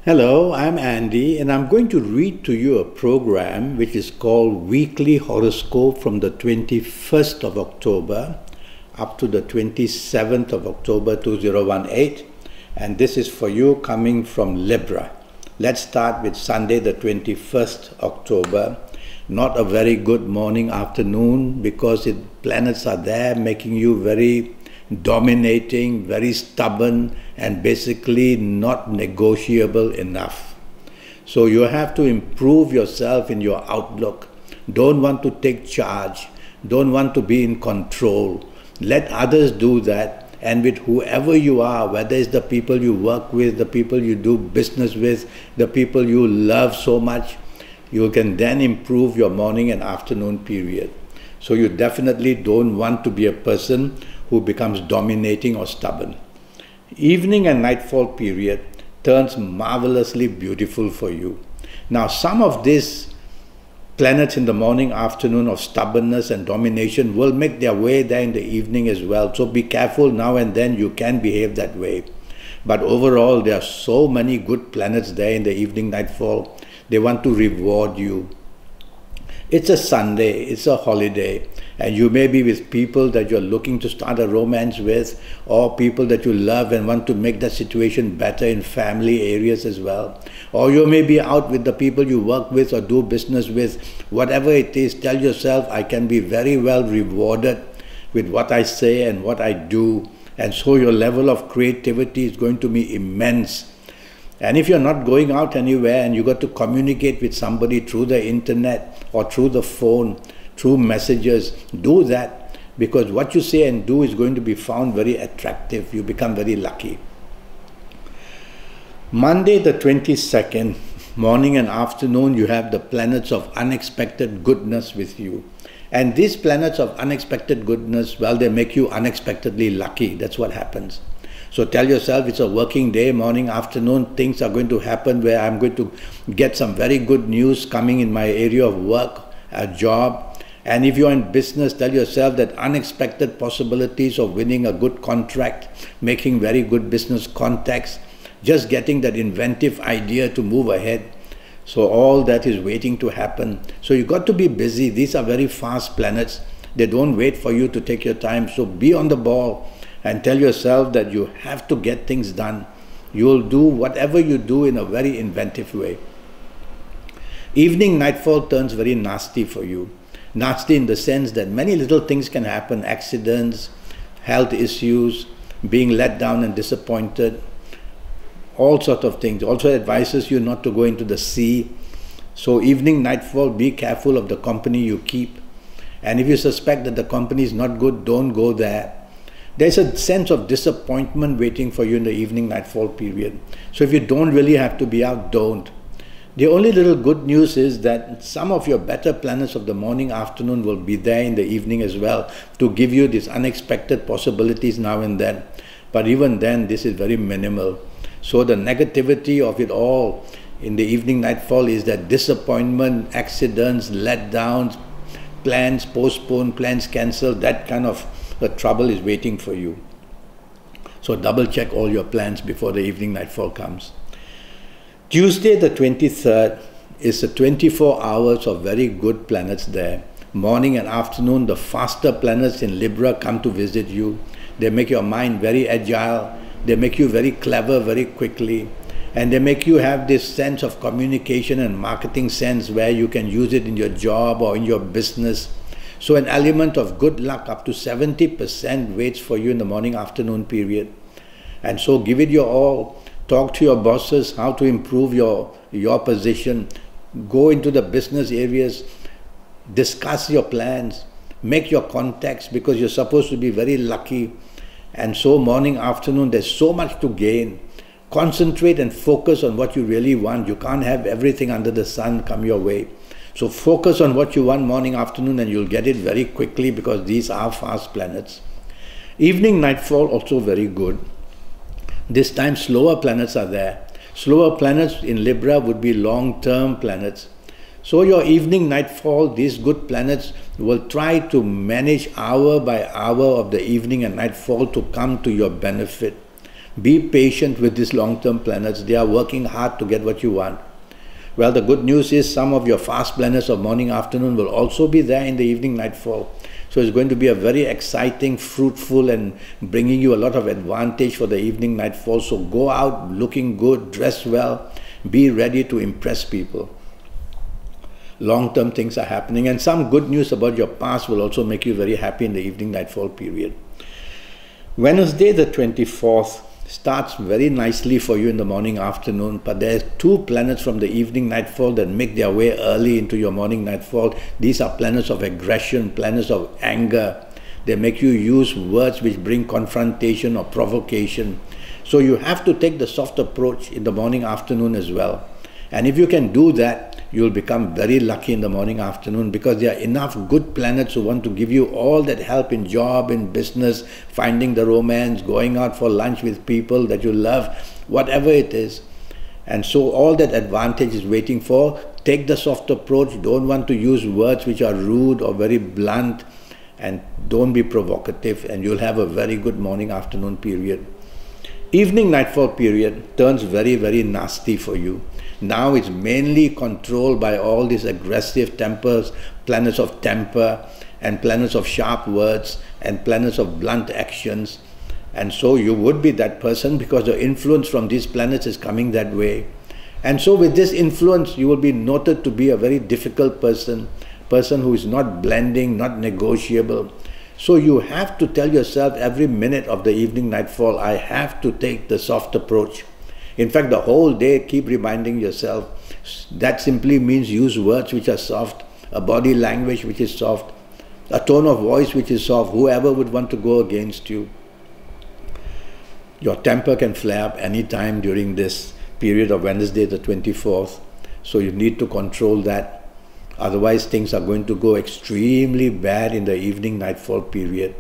Hello, I'm Andy, and I'm going to read to you a program which is called Weekly Horoscope from the 21st of October up to the 27th of October 2018. And this is for you coming from Libra. Let's start with Sunday, the 21st October. Not a very good morning, afternoon, because planets are there making you very dominating, very stubborn, and basically not negotiable enough. So you have to improve yourself in your outlook. Don't want to take charge. Don't want to be in control. Let others do that. And with whoever you are, whether it's the people you work with, the people you do business with, the people you love so much, you can then improve your morning and afternoon period. So you definitely don't want to be a person who becomes dominating or stubborn. Evening and nightfall period turns marvelously beautiful for you. Now, some of these planets in the morning, afternoon of stubbornness and domination will make their way there in the evening as well. So be careful now and then, you can behave that way. But overall, there are so many good planets there in the evening, nightfall. They want to reward you. It's a Sunday, it's a holiday, and you may be with people that you're looking to start a romance with, or people that you love and want to make that situation better in family areas as well. Or you may be out with the people you work with or do business with. Whatever it is, tell yourself, I can be very well rewarded with what I say and what I do. And so your level of creativity is going to be immense. And if you're not going out anywhere and you got to communicate with somebody through the internet or through the phone, through messages, do that, because what you say and do is going to be found very attractive. You become very lucky. Monday the 22nd, morning and afternoon, you have the planets of unexpected goodness with you. And these planets of unexpected goodness, well, they make you unexpectedly lucky. That's what happens. So tell yourself it's a working day, morning, afternoon, things are going to happen where I'm going to get some very good news coming in my area of work, a job. And if you're in business, tell yourself that unexpected possibilities of winning a good contract, making very good business contacts, just getting that inventive idea to move ahead. So all that is waiting to happen. So you got to be busy. These are very fast planets. They don't wait for you to take your time. So be on the ball. And tell yourself that you have to get things done. You'll do whatever you do in a very inventive way. Evening, nightfall turns very nasty for you. Nasty in the sense that many little things can happen, accidents, health issues, being let down and disappointed, all sorts of things. Also advises you not to go into the sea. So evening, nightfall, be careful of the company you keep. And if you suspect that the company is not good, don't go there. There's a sense of disappointment waiting for you in the evening nightfall period. So if you don't really have to be out, don't. The only little good news is that some of your better planets of the morning, afternoon will be there in the evening as well to give you these unexpected possibilities now and then. But even then, this is very minimal. So the negativity of it all in the evening nightfall is that disappointment, accidents, letdowns, plans postponed, plans cancelled, that kind of the trouble is waiting for you. So double check all your plans before the evening nightfall comes. Tuesday the 23rd is the 24 hours of very good planets there. Morning and afternoon, the faster planets in Libra come to visit you. They make your mind very agile. They make you very clever very quickly. And they make you have this sense of communication and marketing sense where you can use it in your job or in your business. So an element of good luck up to 70% waits for you in the morning afternoon period. And so give it your all. Talk to your bosses how to improve your position. Go into the business areas. Discuss your plans. Make your contacts because you're supposed to be very lucky. And so morning, afternoon, there's so much to gain. Concentrate and focus on what you really want. You can't have everything under the sun come your way. So focus on what you want morning, afternoon, and you'll get it very quickly because these are fast planets. Evening, nightfall also very good. This time slower planets are there. Slower planets in Libra would be long-term planets. So your evening, nightfall, these good planets will try to manage hour by hour of the evening and nightfall to come to your benefit. Be patient with these long-term planets. They are working hard to get what you want. Well, the good news is some of your fast planets of morning, afternoon will also be there in the evening nightfall. So it's going to be a very exciting, fruitful, and bringing you a lot of advantage for the evening nightfall. So go out looking good, dress well, be ready to impress people. Long-term things are happening, and some good news about your past will also make you very happy in the evening nightfall period. Wednesday the 24th starts very nicely for you in the morning afternoon, but there's two planets from the evening nightfall that make their way early into your morning nightfall. These are planets of aggression, planets of anger. They make you use words which bring confrontation or provocation. So you have to take the soft approach in the morning afternoon as well. And if you can do that, you'll become very lucky in the morning afternoon, because there are enough good planets who want to give you all that help in job, in business, finding the romance, going out for lunch with people that you love, whatever it is. And so all that advantage is waiting for. Take the soft approach. Don't want to use words which are rude or very blunt, and don't be provocative, and you'll have a very good morning afternoon period. Evening nightfall period turns very, very nasty for you. Now it's mainly controlled by all these aggressive tempers, planets of temper, and planets of sharp words, and planets of blunt actions. And so you would be that person, because the influence from these planets is coming that way. And so with this influence, you will be noted to be a very difficult person who is not blending, not negotiable. So you have to tell yourself every minute of the evening nightfall, I have to take the soft approach. In fact, the whole day, keep reminding yourself. That simply means use words which are soft, a body language which is soft, a tone of voice which is soft. Whoever would want to go against you. Your temper can flare up any time during this period of Wednesday the 24th. So you need to control that. Otherwise, things are going to go extremely bad in the evening nightfall period.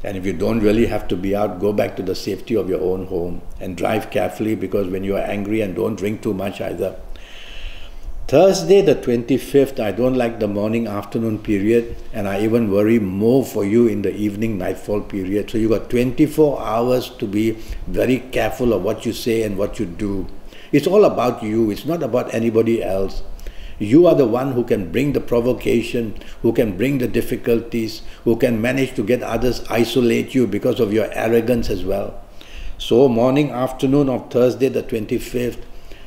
And if you don't really have to be out, go back to the safety of your own home and drive carefully, because when you are angry, and don't drink too much either. Thursday the 25th, I don't like the morning afternoon period, and I even worry more for you in the evening nightfall period. So you got 24 hours to be very careful of what you say and what you do. It's all about you. It's not about anybody else. You are the one who can bring the provocation, who can bring the difficulties, who can manage to get others isolate you because of your arrogance as well. So morning, afternoon of Thursday the 25th,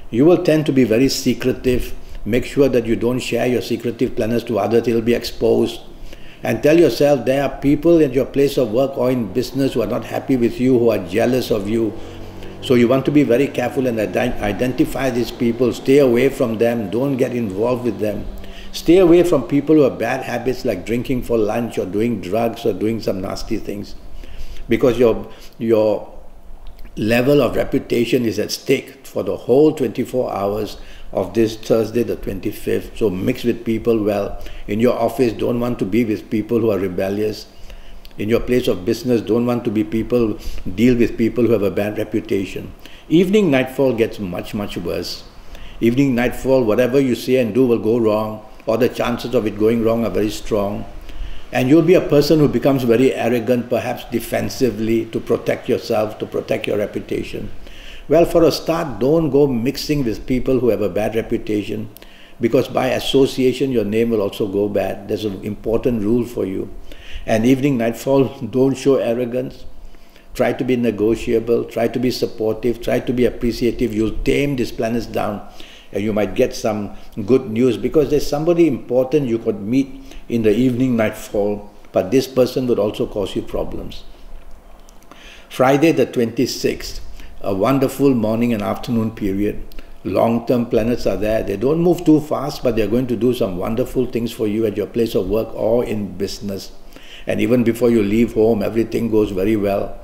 you will tend to be very secretive. Make sure that you don't share your secretive planners to others. It will be exposed. And tell yourself there are people at your place of work or in business who are not happy with you, who are jealous of you. So you want to be very careful and identify these people. Stay away from them. Don't get involved with them. Stay away from people who have bad habits like drinking for lunch or doing drugs or doing some nasty things. Because your level of reputation is at stake for the whole 24 hours of this Thursday the 25th. So mix with people well. In your office, don't want to be with people who are rebellious. In your place of business, don't want to be deal with people who have a bad reputation. Evening nightfall gets much, much worse. Evening nightfall, whatever you say and do will go wrong, or the chances of it going wrong are very strong. And you'll be a person who becomes very arrogant, perhaps defensively, to protect yourself, to protect your reputation. Well, for a start, don't go mixing with people who have a bad reputation, because by association, your name will also go bad. There's an important rule for you. And evening nightfall, don't show arrogance. Try to be negotiable, try to be supportive, try to be appreciative. You'll tame these planets down, and you might get some good news, because there's somebody important you could meet in the evening nightfall, but this person would also cause you problems. Friday the 26th, a wonderful morning and afternoon period. Long-term planets are there. They don't move too fast, but they're going to do some wonderful things for you at your place of work or in business. And even before you leave home, everything goes very well.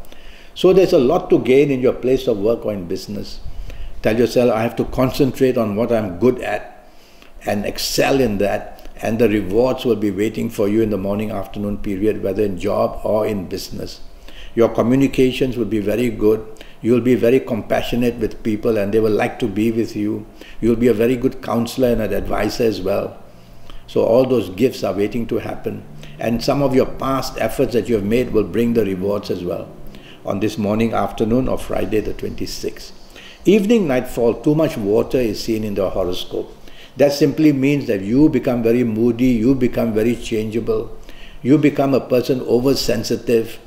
So there's a lot to gain in your place of work or in business. Tell yourself, I have to concentrate on what I'm good at and excel in that, and the rewards will be waiting for you in the morning afternoon period, whether in job or in business. Your communications will be very good. You'll be very compassionate with people, and they will like to be with you. You'll be a very good counselor and an advisor as well. So all those gifts are waiting to happen. And some of your past efforts that you have made will bring the rewards as well. on this morning, afternoon of Friday the 26th. Evening nightfall, too much water is seen in the horoscope. That simply means that you become very moody, you become very changeable, you become a person oversensitive,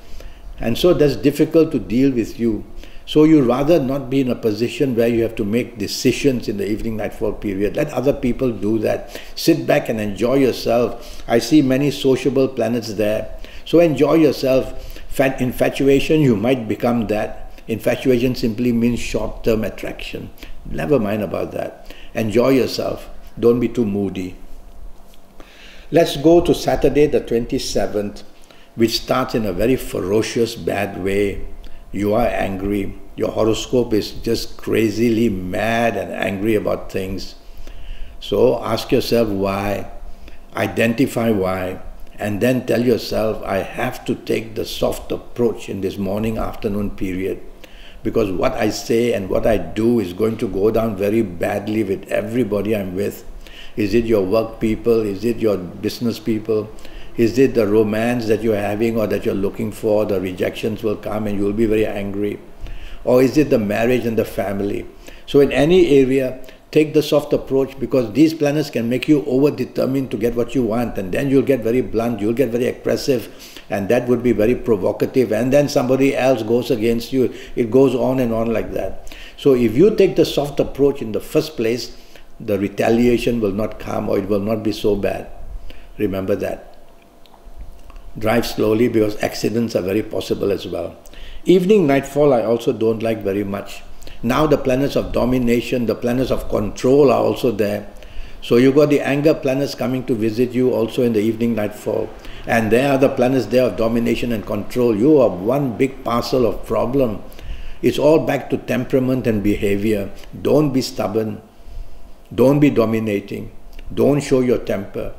and so that's difficult to deal with you. So you rather not be in a position where you have to make decisions in the evening nightfall period. Let other people do that. Sit back and enjoy yourself. I see many sociable planets there. So enjoy yourself. Infatuation, you might become that. Infatuation simply means short-term attraction. Never mind about that. Enjoy yourself. Don't be too moody. Let's go to Saturday the 27th, which starts in a very ferocious, bad way. You are angry. Your horoscope is just crazily mad and angry about things. So ask yourself why, identify why, and then tell yourself, I have to take the soft approach in this morning, afternoon period, because what I say and what I do is going to go down very badly with everybody I'm with. Is it your work people? Is it your business people? Is it the romance that you're having or that you're looking for? The rejections will come and you'll be very angry. Or is it the marriage and the family? So in any area, take the soft approach, because these planets can make you over-determined to get what you want, and then you'll get very blunt, you'll get very aggressive, and that would be very provocative, and then somebody else goes against you. It goes on and on like that. So if you take the soft approach in the first place, the retaliation will not come, or it will not be so bad. Remember that. Drive slowly, because accidents are very possible as well. Evening nightfall I also don't like very much. Now the planets of domination, the planets of control are also there. So you got the anger planets coming to visit you also in the evening nightfall. And there are the planets there of domination and control. You are one big parcel of problem. It's all back to temperament and behavior. Don't be stubborn. Don't be dominating. Don't show your temper.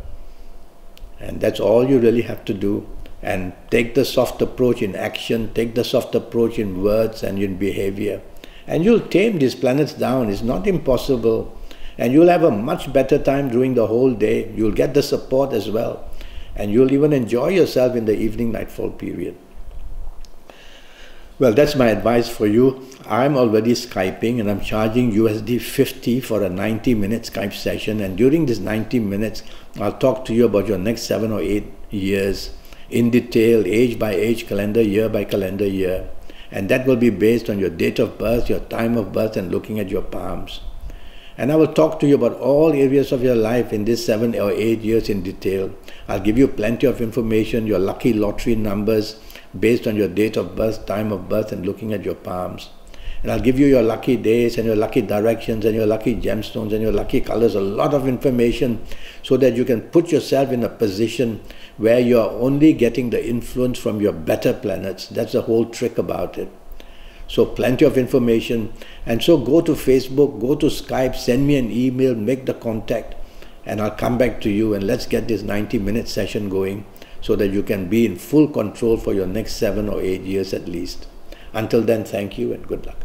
And that's all you really have to do. And take the soft approach in action, take the soft approach in words and in behavior. And you'll tame these planets down. It's not impossible. And you'll have a much better time during the whole day. You'll get the support as well. And you'll even enjoy yourself in the evening nightfall period. Well, that's my advice for you. I'm already Skyping and I'm charging USD 50 for a 90-minute Skype session. And during this 90 minutes, I'll talk to you about your next 7 or 8 years in detail, age by age, calendar year by calendar year. And that will be based on your date of birth, your time of birth, and looking at your palms. And I will talk to you about all areas of your life in this 7 or 8 years in detail. I'll give you plenty of information, your lucky lottery numbers, based on your date of birth, time of birth, and looking at your palms. And I'll give you your lucky days and your lucky directions and your lucky gemstones and your lucky colors, a lot of information, so that you can put yourself in a position where you are only getting the influence from your better planets. That's the whole trick about it. So plenty of information. And so go to Facebook, go to Skype, send me an email, make the contact, and I'll come back to you and let's get this 90-minute session going, so that you can be in full control for your next 7 or 8 years at least. Until then, thank you and good luck.